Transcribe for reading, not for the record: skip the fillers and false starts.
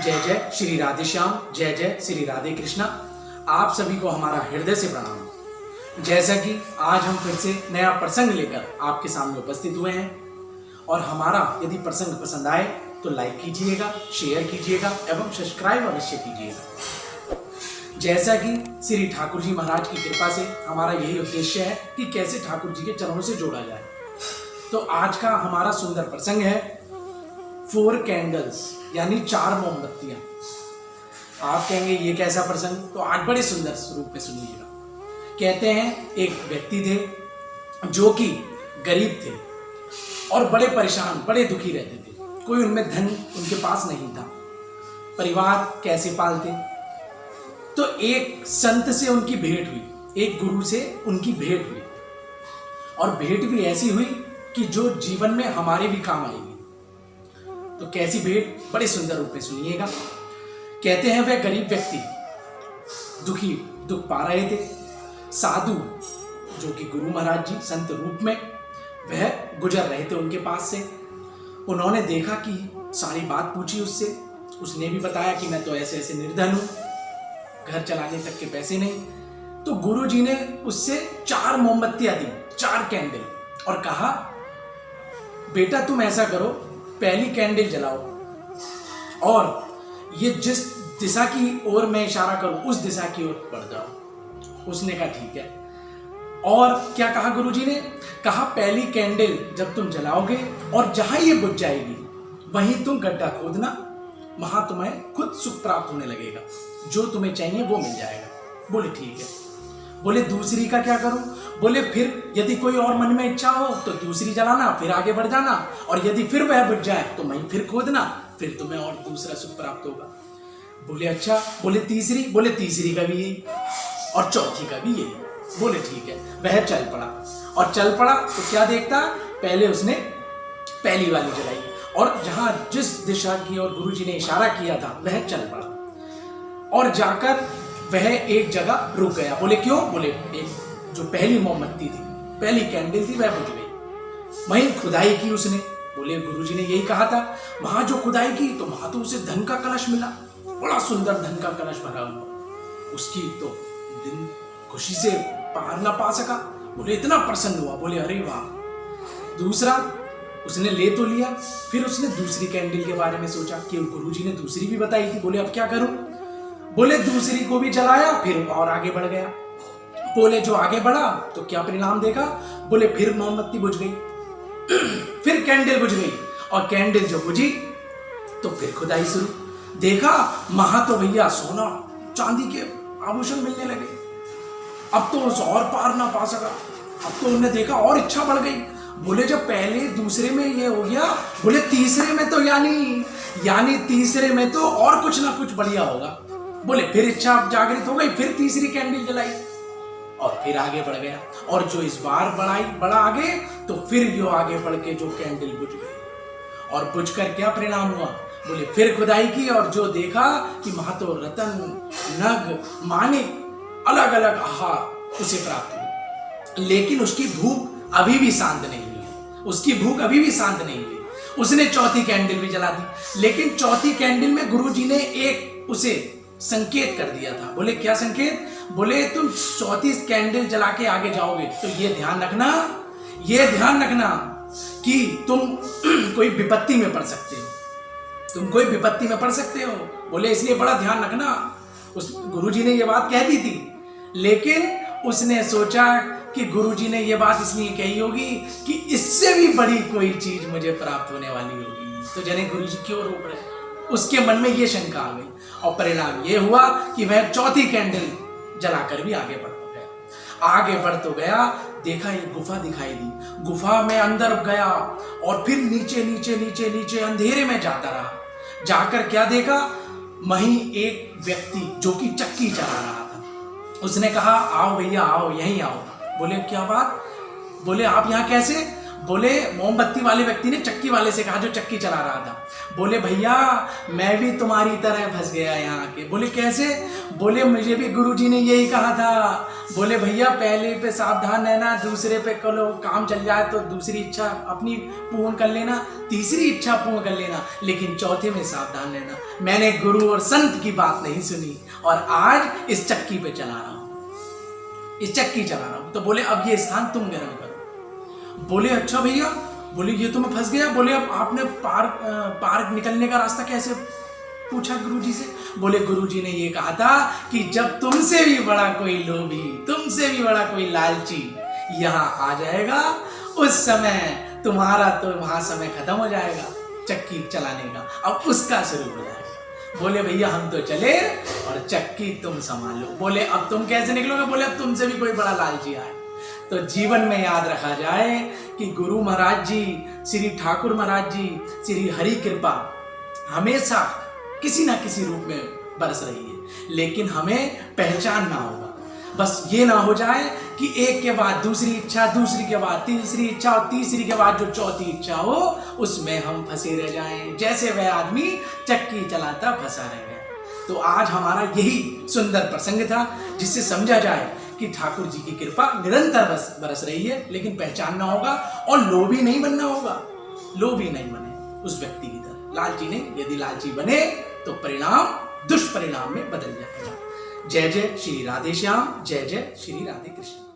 जय जय श्री राधे श्याम, जय जय श्री राधे कृष्णा। आप सभी को हमारा हृदय से प्रणाम। जैसा कि आज हम फिर से नया प्रसंग लेकर आपके सामने उपस्थित हुए हैं और हमारा यदि प्रसंग पसंद आए तो लाइक कीजिएगा, शेयर कीजिएगा एवं सब्सक्राइब अवश्य कीजिएगा। जैसा कि श्री ठाकुर जी महाराज की कृपा से हमारा यही उद्देश्य है कि कैसे ठाकुर जी के चरणों से जोड़ा जाए। तो आज का हमारा सुंदर प्रसंग है 4 कैंडल्स यानी 4 मोमबत्तियां। आप कहेंगे ये कैसा प्रसंग, तो आज बड़े सुंदर स्वरूप में सुनिएगा। कहते हैं एक व्यक्ति थे जो कि गरीब थे और बड़े परेशान, बड़े दुखी रहते थे। कोई उनमें धन उनके पास नहीं था, परिवार कैसे पालते। तो एक संत से उनकी भेंट हुई, एक गुरु से उनकी भेंट हुई और भेंट भी ऐसी हुई कि जो जीवन में हमारे भी काम आएगी। तो कैसी भेंट, बड़े सुंदर रूप में सुनिएगा। कहते हैं वह गरीब व्यक्ति दुख पा रहे थे। साधु जो कि गुरु महाराज जी संत रूप में वह गुजर रहे थे उनके पास से। उन्होंने देखा कि सारी बात पूछी उससे, उसने भी बताया कि मैं तो ऐसे ऐसे निर्धन हूं, घर चलाने तक के पैसे नहीं। तो गुरु जी ने उससे 4 मोमबत्तियां दी, 4 कैंडल, और कहा बेटा तुम ऐसा करो, पहली कैंडल जलाओ और ये जिस दिशा की ओर मैं इशारा करूं उस दिशा की ओर बढ़ जाओ। उसने कहा ठीक है। और क्या कहा गुरुजी ने, कहा पहली कैंडल जब तुम जलाओगे और जहां ये बुझ जाएगी वहीं तुम गड्ढा खोदना, वहां तुम्हें खुद सुख प्राप्त होने लगेगा, जो तुम्हें चाहिए वो मिल जाएगा। बोले ठीक है। बोले दूसरी का क्या करूं। बोले फिर यदि कोई और मन में इच्छा हो तो दूसरी जलाना, फिर आगे बढ़ जाना, और यदि फिर वह बुझ जाए तो वहीं फिर खोदना, फिर तुम्हें और दूसरा सुख प्राप्त होगा। बोले अच्छा। बोले तीसरी। बोले तीसरी का भी यही और चौथी का भी यही। बोले ठीक है। वह चल पड़ा और चल पड़ा तो क्या देखता, पहले उसने पहली वाली जलाई और जहां जिस दिशा की और गुरुजी ने इशारा किया था वह चल पड़ा और जाकर वह एक जगह रुक गया। बोले क्यों। बोले एक जो पहली मोमबत्ती थी, पहली कैंडल थी, वह बुझ गई। वहीं खुदाई की उसने। बोले गुरुजी ने यही कहा था। वहां जो खुदाई की तो वहां तो उसे धन का कलश मिला, बड़ा सुंदर धन का कलश भरा हुआ। उसकी तो दिन खुशी से पार ना पा सका। बोले इतना प्रसन्न हुआ। बोले अरे वाह। दूसरा उसने ले तो लिया, फिर उसने दूसरी कैंडल के बारे में सोचा कि गुरुजी ने दूसरी भी बताई थी। बोले अब क्या करूं। बोले दूसरी को भी जलाया, फिर और आगे बढ़ गया। बोले जो आगे बढ़ा तो क्या परिणाम देखा। बोले फिर मोमबत्ती बुझ गई, फिर कैंडल बुझ गई, और कैंडल जो बुझी तो फिर खुदाई शुरू। देखा वहां तो भैया सोना चांदी के आभूषण मिलने लगे। अब तो उस और पार ना पा सका। अब तो उन्हें देखा और इच्छा बढ़ गई। बोले जब पहले दूसरे में ये हो गया, बोले तीसरे में तो यानी तीसरे में तो और कुछ ना कुछ बढ़िया होगा। बोले फिर इच्छा जागृत हो गई, फिर तीसरी कैंडल जलाई और फिर आगे बढ़ गया। और जो इस बार बढ़ा आगे तो फिर यो आगे बढ़ के जो कैंडल बुझ गई। और बुझकर क्या परिणाम हुआ। बोले फिर खुदाई की और जो देखा कि वहां तो रतन, नग, माणिक, अलग अलग आहार उसे प्राप्त हुए। लेकिन उसकी भूख अभी भी शांत नहीं हुई, उसकी भूख अभी भी शांत नहीं हुई। उसने चौथी कैंडल भी जला दी, लेकिन चौथी कैंडल में गुरुजी ने एक उसे संकेत कर दिया था। बोले क्या संकेत। बोले तुम चौथी कैंडल जला के आगे जाओगे तो ये ध्यान रखना कि तुम कोई विपत्ति में पड़ सकते हो, तुम कोई विपत्ति में पड़ सकते हो। बोले इसलिए बड़ा ध्यान रखना। उस गुरुजी ने ये बात कह दी थी, लेकिन उसने सोचा कि गुरुजी ने ये बात इसलिए कही होगी कि इससे भी बड़ी कोई चीज मुझे प्राप्त होने वाली होगी, तो जने गुरुजी क्यों रोक रहे। उसके मन में ये शंका आ गई और परिणाम ये हुआ कि वह चौथी कैंडल जलाकर भी आगे बढ़ तो गया। देखा एक गुफा दिखाई दी, गुफा में अंदर गया और फिर नीचे अंधेरे में जाता रहा। जाकर क्या देखा, वहीं एक व्यक्ति जो कि चक्की चला रहा था। उसने कहा आओ भैया आओ, यहीं आओ। बोले क्या बात। बोले आप यहाँ कैसे। बोले मोमबत्ती वाले व्यक्ति ने चक्की वाले से कहा, जो चक्की चला रहा था, बोले भैया मैं भी तुम्हारी तरह फंस गया यहाँ के। बोले कैसे? बोले मुझे भी गुरुजी ने यही कहा था। बोले भैया पहले पे सावधान रहना, दूसरे पे कलो काम चल जाए तो दूसरी इच्छा अपनी पूर्ण कर लेना, तीसरी इच्छा पूर्ण कर लेना, लेकिन चौथे में सावधान रहना। मैंने गुरु और संत की बात नहीं सुनी और आज इस चक्की पे चला रहा हूँ, इस चक्की चला रहा हूँ। तो बोले अब ये स्थान तुम ग्रहण करो। बोले अच्छा भैया, बोले ये तो मैं फंस गया। बोले अब आपने पार निकलने का रास्ता कैसे पूछा गुरुजी से? बोले गुरुजी ने ये कहा था कि जब तुमसे भी बड़ा कोई लोभी, तुमसे भी बड़ा कोई लालची यहाँ आ जाएगा, उस समय तुम्हारा तो वहां समय खत्म हो जाएगा चक्की चलाने का, अब उसका शुरू हो जाएगा। बोले भैया हम तो चले और चक्की तुम संभालो। बोले अब तुम कैसे निकलोगे? बोले अब तुमसे भी कोई बड़ा लालची आए। तो जीवन में याद रखा जाए कि गुरु महाराज जी, श्री ठाकुर महाराज जी, श्री हरि कृपा हमेशा किसी ना किसी रूप में बरस रही है, लेकिन हमें पहचानना होगा। बस ये ना हो जाए कि एक के बाद दूसरी इच्छा, दूसरी के बाद तीसरी इच्छा और तीसरी के बाद जो चौथी इच्छा हो, उसमें हम फंसे रह जाएं, जैसे वह आदमी चक्की चलाता फंसा रह गया। तो आज हमारा यही सुंदर प्रसंग था, जिससे समझा जाए कि ठाकुर जी की कृपा निरंतर बरस रही है, लेकिन पहचानना होगा और लोभी नहीं बनना होगा। लोभी नहीं बने उस व्यक्ति की तरह, लालची नहीं। यदि लालची बने तो परिणाम दुष्परिणाम में बदल जाएगा। जय जय श्री राधे श्याम, जय जय श्री राधे कृष्ण।